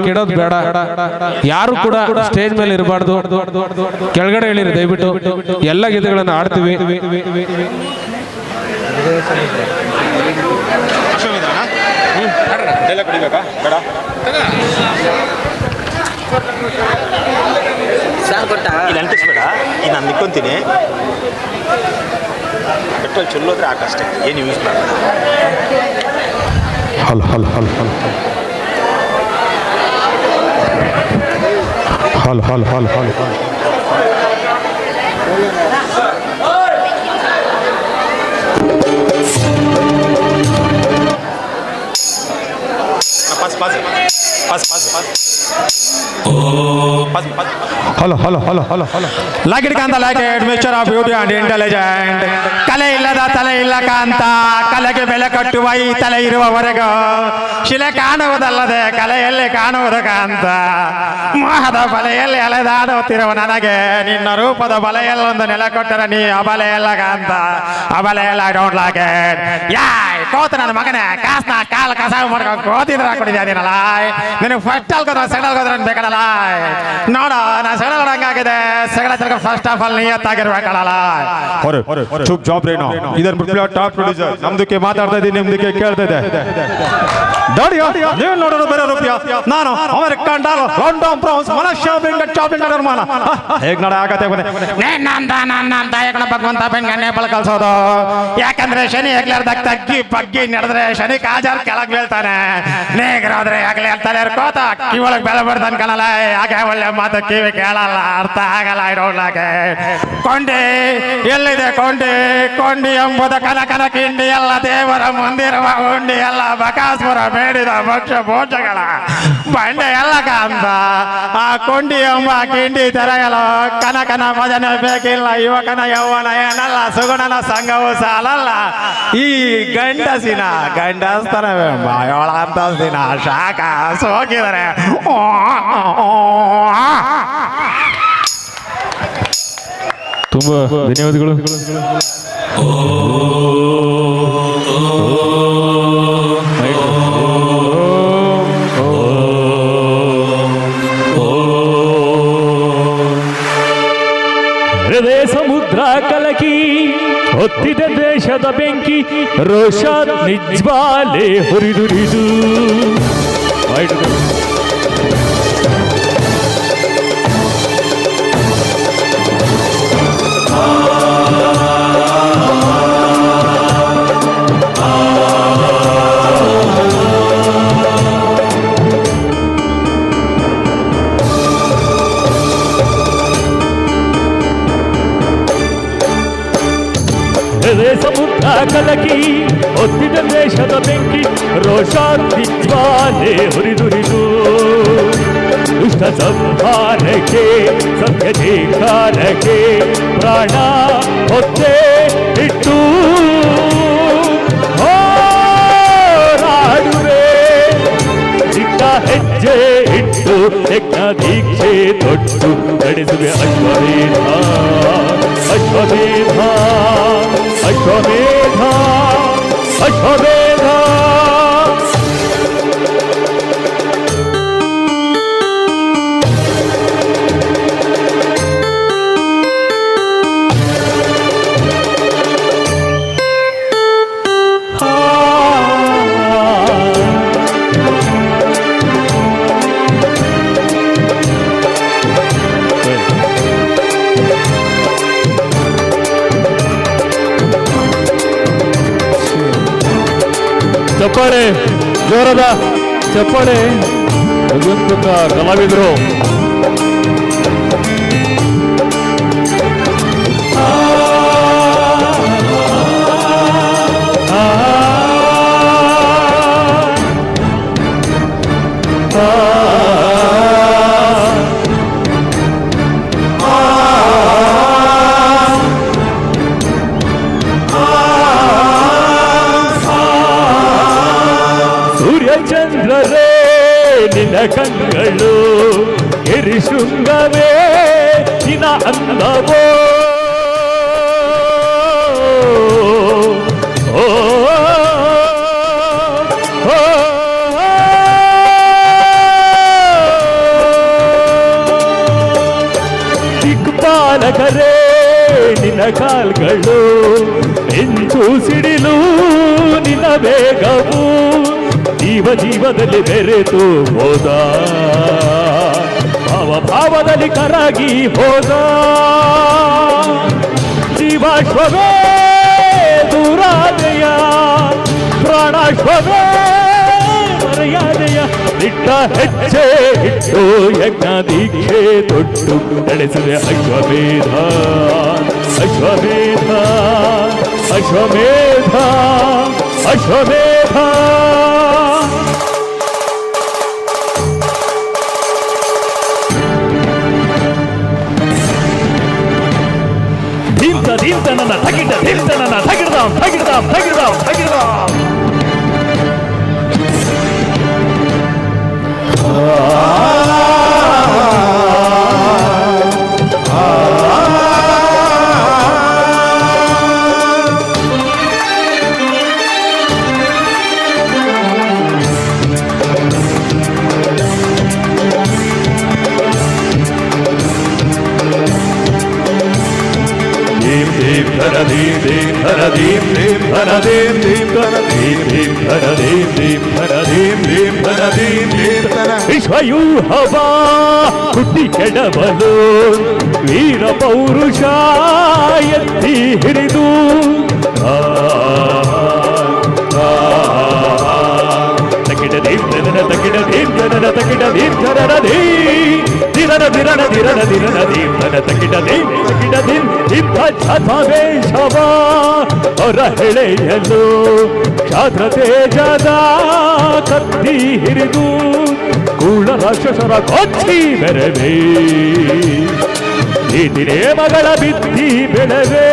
ದಯವಿಟ್ಟು ಕೆಡೋದು ಬೇಡ. ಯಾರು ಕೂಡ ಸ್ಟೇಜ್ ಮೇಲೆ ಇರಬಾರ್ದು, ಕೆಳಗಡೆ ಹೇಳಿರಿ ದಯವಿಟ್ಟು. ಎಲ್ಲ ಗೀತೆಗಳನ್ನು ಆಡ್ತೀವಿ. ಇಲ್ಲಿ ಅಂಟಿಸ್ಬೇಡ, ಈಗ ನಾನು ನಿಕ್ಕೊಂತೀನಿ. ಪೆಟ್ರೋಲ್ ಚೆಲ್ಲೋದ್ರೆ ಆಕಷ್ಟೇ, ಏನು ಯೂಸ್ ಮಾಡಬೇಡ. ಹಲ್ ಹಲ್ ಹಲ್ ಹಲ್ ಹಲ್ ಹಲ್ ಹಲ್ ಹಲ್ ಹಲ್ hello hello hello hello hello like Kanta like mister of beauty and intelligent. ಕಲೆ ಇಲ್ಲದ ತಲೆ ಇಲ್ಲ ಕಾಂತ, ಕಲೆಗೆ ಬೆಲೆ ಕಟ್ಟುವ ಈ ತಲೆ ಇರುವವರೆಗೂ ಶಿಲೆ ಕಾಣುವುದಲ್ಲದೆ ಕಲೆಯಲ್ಲಿ ಕಾಣುವುದು ಕಾಂತ. ಮೋಹದ ಬಲೆಯಲ್ಲಿ ಅಲೆದಾಡುತ್ತಿರುವ ನನಗೆ ನಿನ್ನ ರೂಪದ ಬಲೆಯಲ್ಲೊಂದು ನೆಲೆ ಕೊಟ್ಟರೆ ನೀ ಅಬಲೆಯಲ್ಲ ಕಾಂತ, ಅಬಲೆಯಲ್ಲ. I don't like it. ಯಾಯ್ ಕೋತ ನನ್ನ ಮಗನೇ, ಕಾಸ್ನ ಕಾಲ ಕಸಾವು ಮಾಡ್ಕೊಂಡು ಕೋತಿದ್ರ ಹಾಕೊಂಡಿದ್ದೀನಲ್ಲ. ನಿನಗೆ ಫಸ್ಟ್ ಅಲ್ಕೋದ್ರ ಸೆಕೆಂಡ್ ಅಲ್ಕೋದ್ರ ಬೇಕಲ್ಲ. ನೋಡ ನಾ ಸೆಗಡ ಹಂಗಾಗಿದೆ, ಸೆಗಡ ತಿರ್ಗ ಫಸ್ಟ್ ಆಫ್ ಆಲ್ ನಿಯತ್ತಾಗಿರ್ಬೇಕಲ್ಲ. ಚುಪ್ ಜಾಬ್ ರೇನೋ ಇದರ ಟಾಪ್ ಪ್ರೊಡ್ಯೂಸರ್ ನಮ್ದಕ್ಕೆ ಮಾತಾಡ್ತಾ ಇದ್ದೀನಿ, ನಿಮ್ದಕ್ಕೆ ಕೇಳ್ತಾ ಇದೆ. ನೀವು ನೋಡೋದು ಬೇರೆ ರೂಪಾಯ, ನಾನು American dollar, London France, Malaysia, Bengal chopping ನಿರ್ಮಾಣ ಹೇಗ್ ನಡ ಆಗತ್ತೆ ನನ್ನಂತ ಏಕನ ಭಗವಂತ ಬೆಂಗನ್ನೇ ಬಲ ಕಲ್ಸೋದು. ಯಾಕಂದ್ರೆ ಶನಿ ಹೆಗ್ಲಾರ್ದಾಗ ತಗ್ಗಿ ಬಗ್ಗಿ ನಡೆದ್ರೆ ಶನಿ ಕಾಜಾರ್ ಕೆಳಗ್ ಬೀಳ್ತಾನೆ, ನೇಗ್ರಾದ್ರೆ ಆಗ್ಲಿ ಹೇಳ್ತಾನೆ ಕೋತ ಕಿವಳಗ್ ಬೆಲೆ ಬಿಡ್ತಾನೆ ಕಣಲ್ಲ. ಯಾಕೆ ಒಳ್ಳೆ ಮಾತು ಕಿವಿ ಕೇಳಲ್ಲ, ಅರ್ಥ ಆಗಲ್ಲ. I don't like it. ಕೊಂಡಿ ಎಲ್ಲಿದೆ ಕೊಂಡಿ? ಕೊಂಡಿ ಎಂಬುದು ಕನಕನ ಕಿಂಡಿ ಎಲ್ಲ ದೇವರ ಮುಂದಿರುವ ಉಂಡಿ ಎಲ್ಲ ಬಕಾಸುರ ಬೇಡಿದ ಭಕ್ಷ್ಯ ಭೋಜಗಳ ಬಂಡೆ ಎಲ್ಲ ಕಾಂತ. ಆ ಕೊಂಡಿ ಎಂಬ ಕಿಂಡಿ ತೆರೆಯಲು ಕನಕನ ಭಜನೆ ಬೇಕಿಲ್ಲ, ಯುವಕನ ಯೌವನ ಏನಲ್ಲ, ಸುಗುಣನ ಸಂಘವು ಸಾಲಲ್ಲ. ಈ ಗಂಡಸಿನ ಗಂಡಸ್ತನವೇ ಬಾಯೋಳ ಅಂತಸ್ತಿನ ಶಾಖ ಸೋಕಿದರೆ ತುಂಬಾ ಧನ್ಯವಾದಗಳು. ಹೃದಯ ಸಮುದ್ರ ಕಲಕಿ ಹೊತ್ತಿದ ದೇಶದ ಬೆಂಕಿ, ರೋಷ ನಿಜ್ವಾಲೆ ಹುರಿದುರಿದು. ಹೃದಯ ಸಮುದ್ರ ಕಲಕಿ ಹೊತ್ತಿದ ದೇಶದ ಬೆಂಕಿ, ರೋಷಾಗ್ನಿಜ್ವಾಲೆ ಹುರಿದುರಿದು. ದುಷ್ಟ ಸಂಹಾರಕ್ಕೆ ಸತ್ಯ ಧಿಕ್ಕಾರಕ್ಕೆ ಪ್ರಾಣ ಹೊತ್ತೆ ಇಟ್ಟು ಹೋರಾಡುವೆ. ಚಿಕ್ಕ ಹೆಜ್ಜೆ ಇಟ್ಟು ಯಜ್ಞ ದೀಕ್ಷೆ ತೊಟ್ಟು ನಡೆಸುವೆ ಅಶ್ವಮೇಧ ಅಶ್ವಮೇಧ ಅಶ್ವಮೇಧ ಅಶ್ವಮೇಧ. ಚಪ್ಪಾಳೆ, ಜೋರದ ಚಪ್ಪಾಳೆ. ಭಗವಂತನ ಕಲಾವಿದರು. ಚಂದ್ರರೇ ನಿನ್ನ ಕಂಗಳು ಗಿರಿ ಶೃಂಗವೇ ನಿನ್ನ ಅಂದವೋ. ಓ ಚಾಲಕರೇ ನಿನ್ನ ಕಾಲ್ಗಳು ಮಿಂಚು ಸಿಡಿಲು ನಿನ್ನ ವೇಗವು ಜೀವದಲ್ಲಿ ಬೆರೆತು ಹೋದ ಭಾವದಲ್ಲಿ ಕರಗಿ ಹೋದ ಜೀವಾಶ್ವವೇ ದೂರಾದೆಯ ಪ್ರಾಣಾಶ್ವವೇ ಮರ್ಯಾದೆಯ ದಿಟ್ಟ ಹೆಜ್ಜೆ ಇಟ್ಟು ಯಜ್ಞ ದೀಕ್ಷೆ ತೊಟ್ಟು ನಡೆಸಿದೆ ಅಶ್ವಮೇಧ ಅಶ್ವಮೇಧ ಅಶ್ವಮೇಧ ಅಶ್ವಮೇಧ ದೀರ್ತ ನನ್ನ ತಗಿಡ ದೀರ್ತ ನನ್ನ ತಗಿಡ್ದಾಂ ತಗಿಡ್ದಾಂ ತಗಿಡ್ದಾಂ ತಗಿಡ್ದಾಂ ವಿಶ್ವಯೂಹವ ಹುಟ್ಟಿ ಕೆಡವಲು ವೀರ ಪೌರುಷ ಎತ್ತಿ ಹಿಡಿದು ತಗಿಡ ದೀರ್ಘನ ತಗಿಡ ದೀರ್ಘನ ತಗಿಡ ದೀರ್ಘನ ದಿರನ ದಿರನ ದಿರನ ದಿರನ ದೀರ್ಘನ ತಗಿಡ ತಗಿಡ ದೀರ್ಘ ಛಾವೇಶವ ಹೊರ ಹೆಳೆಯಲು ಕ್ಷಾತ್ರ ತೇಜದ ಕತ್ತಿ ಹಿರಿದು ಕೂಳ ರಾಕ್ಷಸರ ಕೊಚ್ಚಿ ಬೆರವೇ ನೀತಿನೇ ಮಗಳ ಬಿತ್ತಿ ಬೆಳವೇ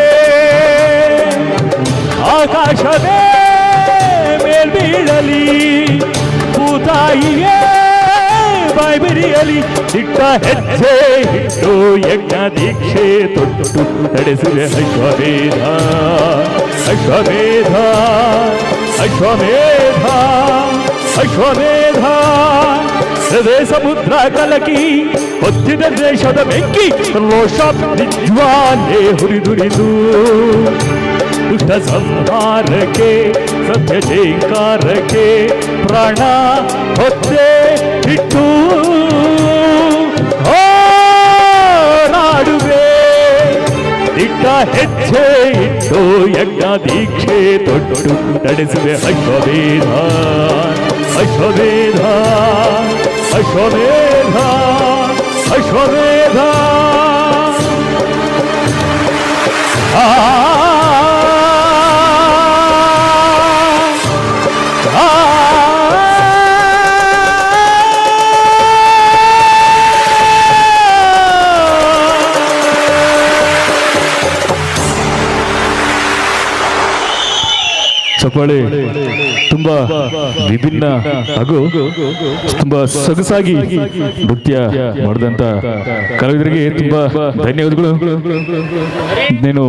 ಆಕಾಶವೇ ಮೇಲ್ಬೀಳಲಿ ಭೂತಾಯಿಯೇ ಬಾಯ್ಬಿರಿಯಲಿ ದಿಟ್ಟ ಹೆಜ್ಜೆ ಇಟ್ಟು ಯಜ್ಞ ದೀಕ್ಷೆ ತೊಟ್ಟು ನಡೆಸಿದೆ ಅಶ್ವಮೇಧ ಅಶ್ವಮೇಧ ಅಶ್ವಮೇಧ ಅಶ್ವಮೇಧ ಹೃದಯ ಸಮುದ್ರ ಕಲಕಿ ಹೊತ್ತಿದ ದೇಶದ ಬೆಂಕಿ ರೋಷ ನಿಜ್ವಾಲೆ ಹುರಿದುರಿದು ದುಷ್ಟ ಸಂಹಾರಕ್ಕೆ ಸತ್ಯ ಜೈಕಾರಕ್ಕೆ ಪ್ರಾಣ ಹೊತ್ತೆ ಇಟ್ಟು ಹೋರಾಡುವೆ ದಿಟ್ಟ ಹೆಜ್ಜೆ ಇಟ್ಟು ಯಜ್ಞ ದೀಕ್ಷೆ ತೊಟ್ಟು ನಡೆಸುವೆ ಅಶ್ವಮೇಧ ಅಶ್ವಮೇಧ ಅಶ್ವಮೇಧ ಅಶ್ವಮೇಧ ಚಪ್ಪಾಳೆ ತುಂಬಾ ವಿಭಿನ್ನ ಹಾಗೂ ತುಂಬಾ ಸೊಗಸಾಗಿ ನೃತ್ಯ ಮಾಡಿದಂತ ಕಲಾವಿದರಿಗೆ ತುಂಬಾ ಧನ್ಯವಾದಗಳು. ನೀನು